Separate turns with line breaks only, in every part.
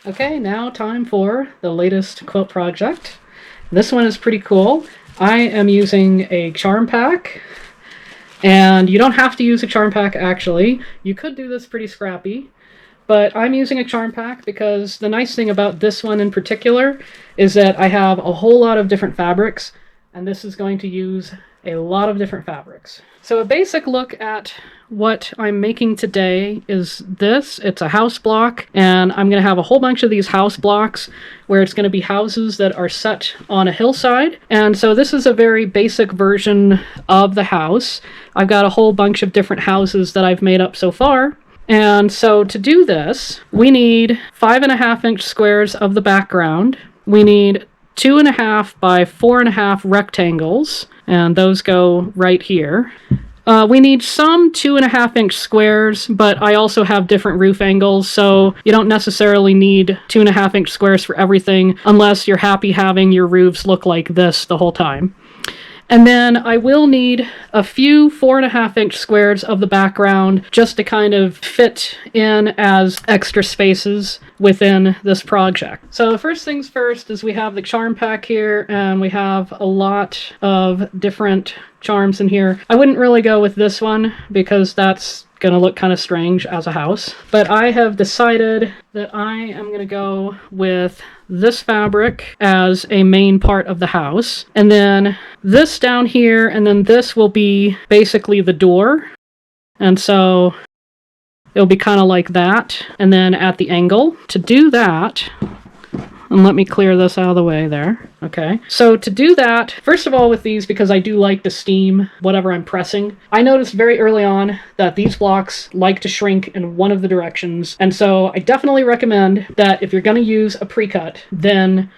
Okay, now time for the latest quilt project. This one is pretty cool. I am using a charm pack, and you don't have to use a charm pack actually. You could do this pretty scrappy, but I'm using a charm pack because the nice thing about this one in particular is that I have a whole lot of different fabrics, and this is going to use a lot of different fabrics. So a basic look at what I'm making today is this. It's a house block, and I'm going to have a whole bunch of these house blocks where it's going to be houses that are set on a hillside. And so this is a very basic version of the house. I've got a whole bunch of different houses that I've made up so far. And so to do this, we need 5.5-inch squares of the background. We need 2.5 by 4.5 rectangles, and those go right here. We need some 2.5-inch squares, but I also have different roof angles, so you don't necessarily need 2.5-inch squares for everything unless you're happy having your roofs look like this the whole time. And then I will need a few 4.5-inch squares of the background just to kind of fit in as extra spaces within this project. So first things first is we have the charm pack here, and we have a lot of different charms in here. I wouldn't really go with this one because that's gonna look kind of strange as a house, but I have decided that I am gonna go with this fabric as a main part of the house, and then this down here, and then this will be basically the door, and so it'll be kind of like that, and then at the angle. To do that, and let me clear this out of the way there. Okay, so to do that, first of all with these, because I do like to steam whatever I'm pressing, I noticed very early on that these blocks like to shrink in one of the directions, and so I definitely recommend that if you're going to use a pre-cut, then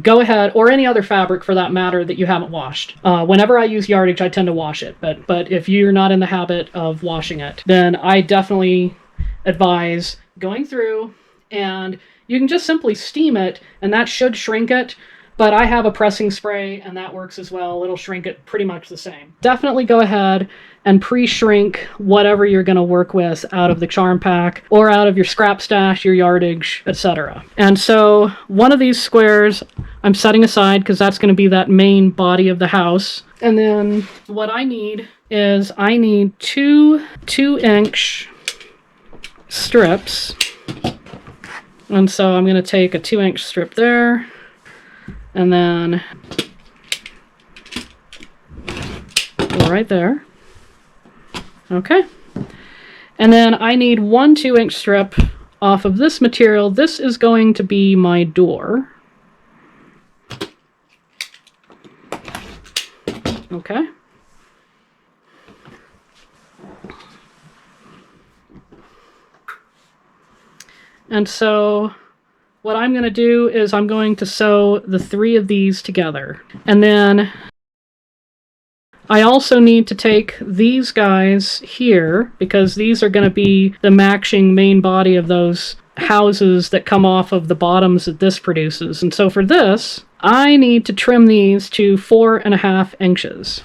go ahead, or any other fabric for that matter that you haven't washed. Whenever I use yardage, I tend to wash it, but if you're not in the habit of washing it, then I definitely advise going through, and you can just simply steam it, and that should shrink it, but I have a pressing spray, and that works as well. It'll shrink it pretty much the same. Definitely go ahead and pre-shrink whatever you're going to work with out of the charm pack, or out of your scrap stash, your yardage, etc. And so one of these squares I'm setting aside because that's going to be that main body of the house. And then what I need is I need two 2-inch strips. And so I'm going to take a 2-inch strip there, and then right there. Okay. And then I need one 2-inch strip off of this material. This is going to be my door. Okay. And so what I'm going to do is I'm going to sew the 3 of these together. And then I also need to take these guys here, because these are going to be the matching main body of those houses that come off of the bottoms that this produces. And so for this, I need to trim these to 4.5 inches.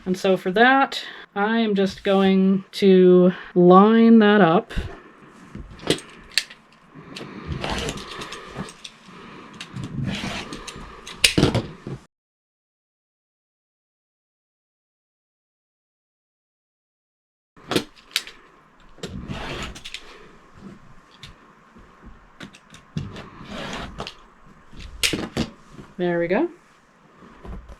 And so for that, I am just going to line that up. There we go.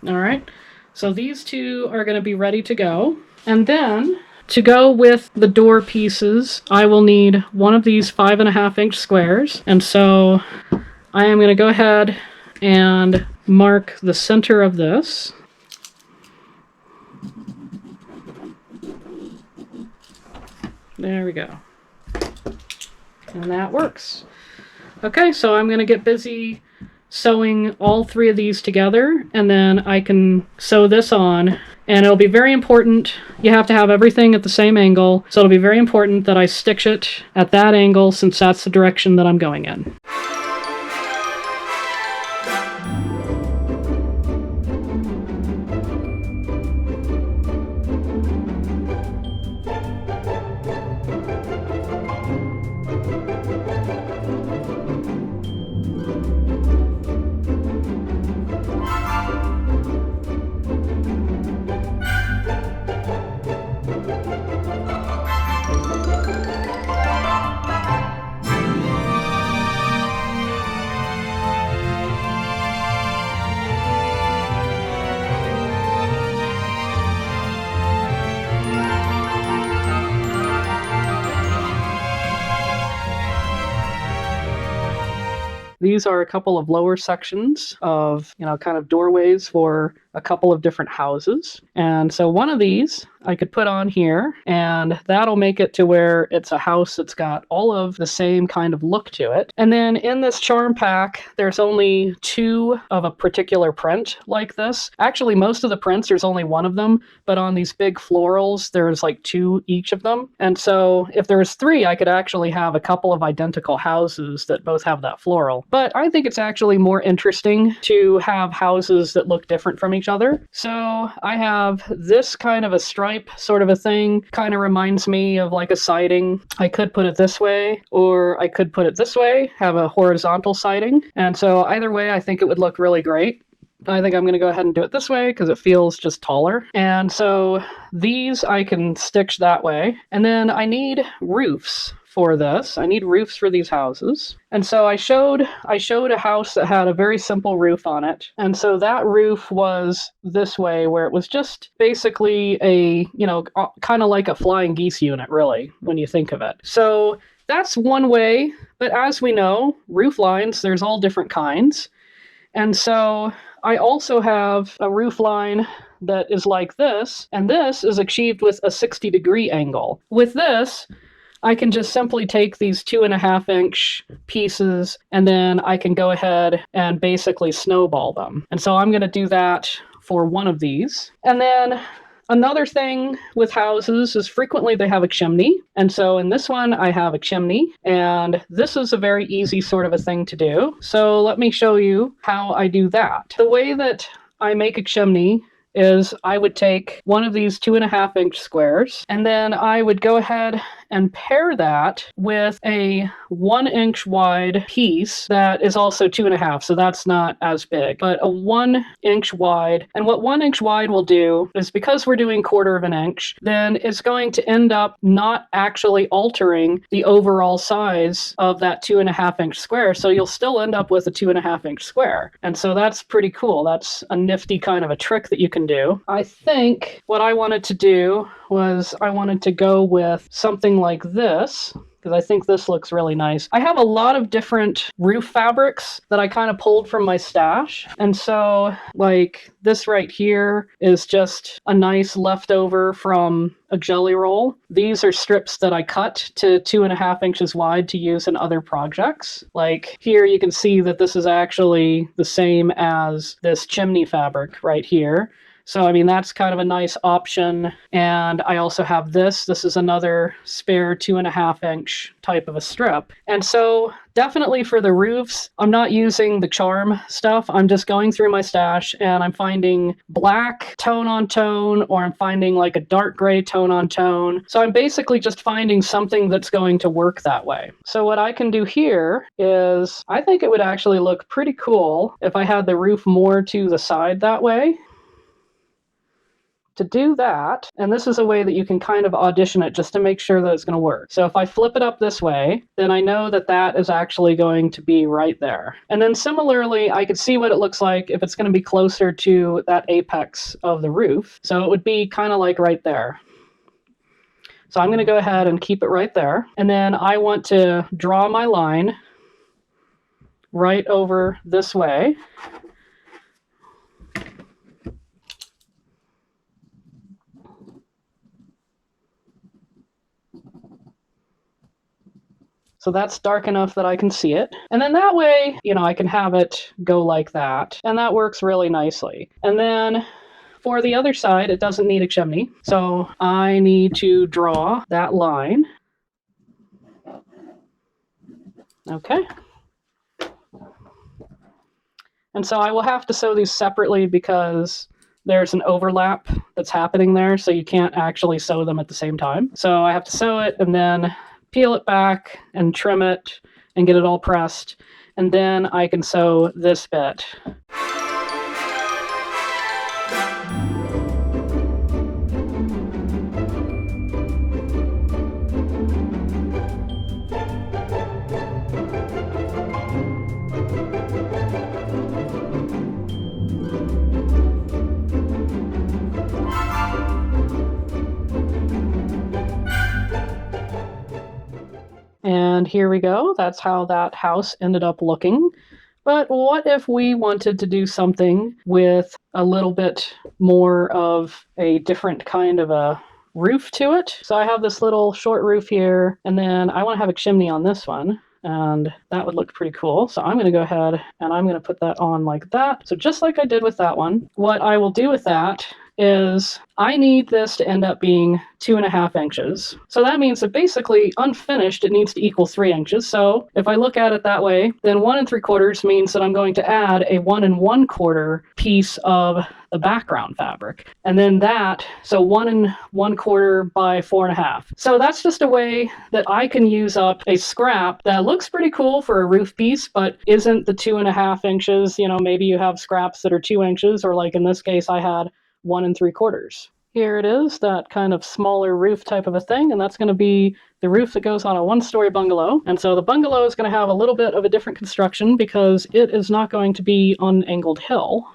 All right, so these 2 are going to be ready to go. And then to go with the door pieces, I will need one of these 5.5-inch squares. And so I am going to go ahead and mark the center of this. There we go. And that works. Okay, so I'm going to get busy sewing all 3 of these together, and then I can sew this on. And it'll be very important, you have to have everything at the same angle, so it'll be very important that I stitch it at that angle, since that's the direction that I'm going in. these are a couple of lower sections of, kind of doorways for a couple of different houses. And so one of these I could put on here, and that'll make it to where it's a house that's got all of the same kind of look to it. And then in this charm pack, there's only 2 of a particular print like this. Actually, most of the prints, there's only 1 of them, but on these big florals, there's like 2 each of them. And so if there was 3, I could actually have a couple of identical houses that both have that floral. But I think it's actually more interesting to have houses that look different from each other. So I have this kind of a stripe sort of a thing. Kind of reminds me of like a siding. I could put it this way, or I could put it this way, have a horizontal siding. And so either way, I think it would look really great. I think I'm going to go ahead and do it this way because it feels just taller. And so these I can stitch that way. And then I need roofs for this. I need roofs for these houses. And so I showed a house that had a very simple roof on it. And so that roof was this way, where it was just basically a, kind of like a flying geese unit, really, when you think of it. So that's one way. But as we know, roof lines, there's all different kinds. And so I also have a roof line that is like this, and this is achieved with a 60-degree angle. With this, I can just simply take these 2.5-inch pieces, and then I can go ahead and basically snowball them. And so I'm going to do that for one of these. And then another thing with houses is frequently they have a chimney. And so in this one, I have a chimney, and this is a very easy sort of a thing to do. So let me show you how I do that. The way that I make a chimney is I would take one of these 2.5-inch squares, and then I would go ahead and pair that with a 1-inch wide piece that is also 2.5, so that's not as big, but a 1-inch wide. And what 1-inch wide will do is, because we're doing 1/4 of an inch, then it's going to end up not actually altering the overall size of that 2.5-inch square, so you'll still end up with a 2.5-inch square. And so that's pretty cool. That's a nifty kind of a trick that you can do. I think what I wanted to do was I wanted to go with something like this, because I think this looks really nice. I have a lot of different roof fabrics that I kind of pulled from my stash. And so like this right here is just a nice leftover from a jelly roll. These are strips that I cut to 2.5 inches wide to use in other projects. Like here you can see that this is actually the same as this chimney fabric right here. So, I mean, that's kind of a nice option. And I also have this. This is another spare 2.5-inch type of a strip. And so definitely for the roofs, I'm not using the charm stuff. I'm just going through my stash and I'm finding black tone on tone, or I'm finding like a dark gray tone on tone. So I'm basically just finding something that's going to work that way. So what I can do here is, I think it would actually look pretty cool if I had the roof more to the side that way. To do that, and this is a way that you can kind of audition it just to make sure that it's going to work. So if I flip it up this way, then I know that that is actually going to be right there. And then similarly, I could see what it looks like if it's going to be closer to that apex of the roof. So it would be kind of like right there. So I'm going to go ahead and keep it right there. And then I want to draw my line right over this way. So that's dark enough that I can see it. And then that way, I can have it go like that. And that works really nicely. And then for the other side, it doesn't need a chimney. So I need to draw that line. Okay. And so I will have to sew these separately because there's an overlap that's happening there. So you can't actually sew them at the same time. So I have to sew it and then peel it back and trim it and get it all pressed, and then I can sew this bit. And here we go. That's how that house ended up looking. But what if we wanted to do something with a little bit more of a different kind of a roof to it? So I have this little short roof here, and then I want to have a chimney on this one, and that would look pretty cool. So I'm going to go ahead and I'm going to put that on like that. So just like I did with that one, what I will do with that is I need this to end up being 2.5 inches. So that means that basically unfinished, it needs to equal 3 inches. So if I look at it that way, then 1 3/4 means that I'm going to add a 1 1/4 piece of the background fabric. And then that, so 1 1/4 by 4.5. So that's just a way that I can use up a scrap that looks pretty cool for a roof piece, but isn't the 2.5 inches. You know, maybe you have scraps that are 2 inches, or like in this case, I had 1 3/4. Here it is, that kind of smaller roof type of a thing, and that's going to be the roof that goes on a 1-story bungalow. And so the bungalow is going to have a little bit of a different construction because it is not going to be on an angled hill.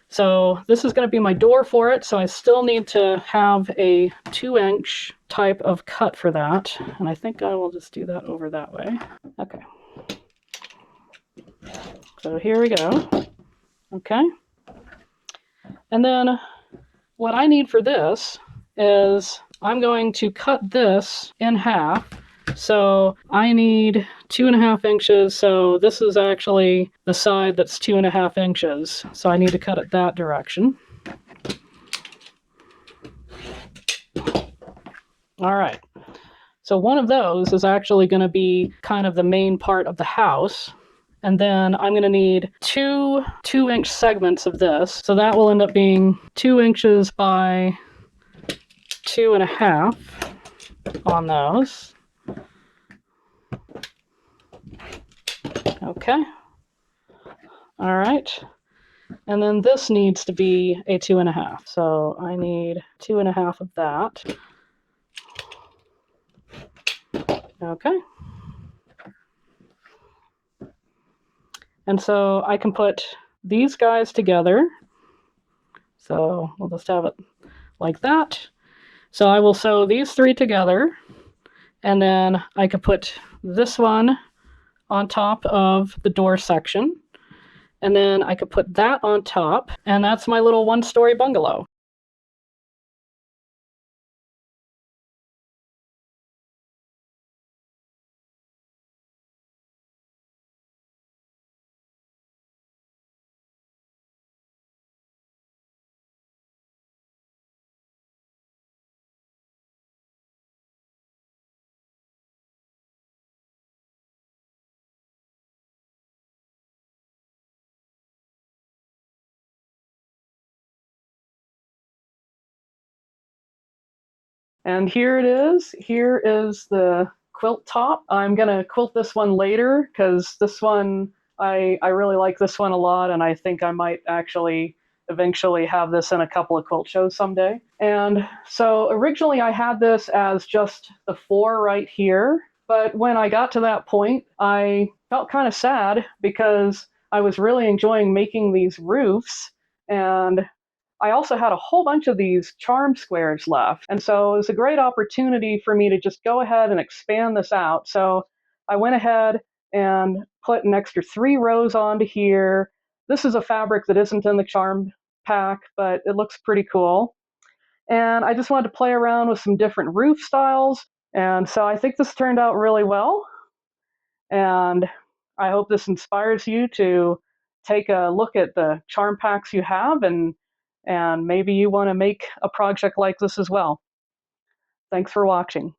So this is going to be my door for it, so I still need to have a 2-inch type of cut for that, and I think I will just do that over that way. Okay. So here we go. Okay. And then what I need for this is I'm going to cut this in half. So I need 2.5 inches. So this is actually the side that's 2.5 inches. So I need to cut it that direction. All right. So one of those is actually going to be kind of the main part of the house. And then I'm going to need two 2-inch segments of this. So that will end up being 2 inches by 2.5 on those. Okay. All right. And then this needs to be a 2.5. So I need 2.5 of that. Okay. And so I can put these guys together. So we'll just have it like that. So I will sew these 3 together, and then I could put this one on top of the door section, and then I could put that on top, and that's my little 1-story bungalow. And here it is. Here is the quilt top. I'm going to quilt this one later because this one, I really like this one a lot, and I think I might actually eventually have this in a couple of quilt shows someday. And so originally I had this as just the 4 right here, but when I got to that point, I felt kind of sad because I was really enjoying making these roofs, and I also had a whole bunch of these charm squares left. And so it was a great opportunity for me to just go ahead and expand this out. So I went ahead and put an extra 3 rows onto here. This is a fabric that isn't in the charm pack, but it looks pretty cool. And I just wanted to play around with some different roof styles. And so I think this turned out really well. And I hope this inspires you to take a look at the charm packs you have, and maybe you want to make a project like this as well. Thanks for watching.